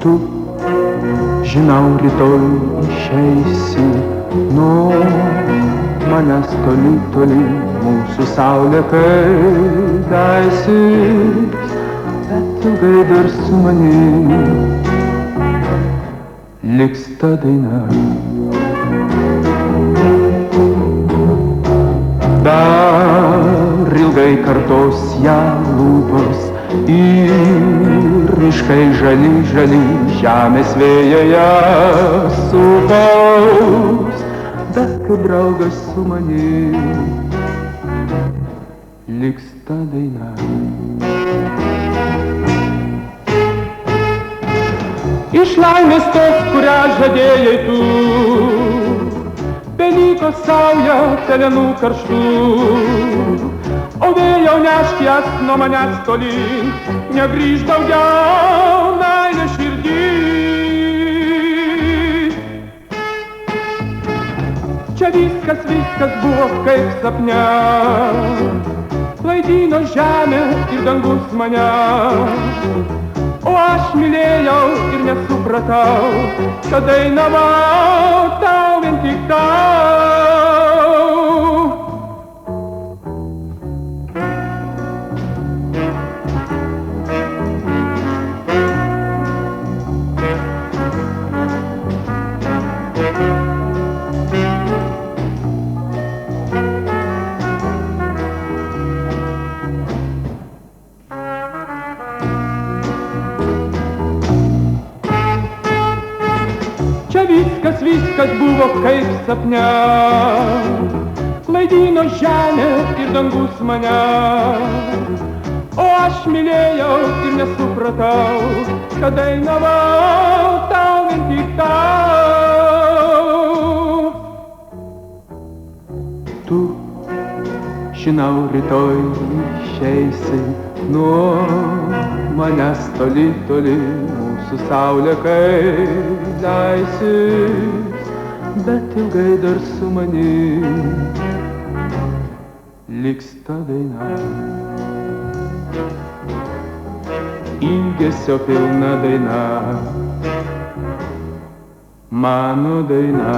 Tu, žinau, rytoj išeisi nuo manęs toli, toli, mūsų saulė kaidasis, bet ilgai dar su manim liks ta daina. Dar ilgai kartos ją lūpos ir miškai žali, žali, žemės vėjai supaus, bet kaip draugas su manim liks ta daina. Iš laimės tos, kurią žadėjai tu, beliko sauja pelenų karštų, o vėjau nešk jas nuo manęs tolyn, negrįž daugiau meilė širdį. Čia viskas buvo kaip sapne, klaidino žemė ir dangus mane, o aš mylėjau ir nesupratau, kad dainavau tau vien tik tau. Viskas buvo kaip sapne, klaidino žemė ir dangus mane, o aš mylėjau ir nesupratau, kad dainavau tau vien tik tau. Tu, žinau, rytoj išeisi nuo manęs toli, toli, mūsų saulė kaidasis, bet ilgai dar su manim liks ta daina. Ilgesio pilna daina, mano daina.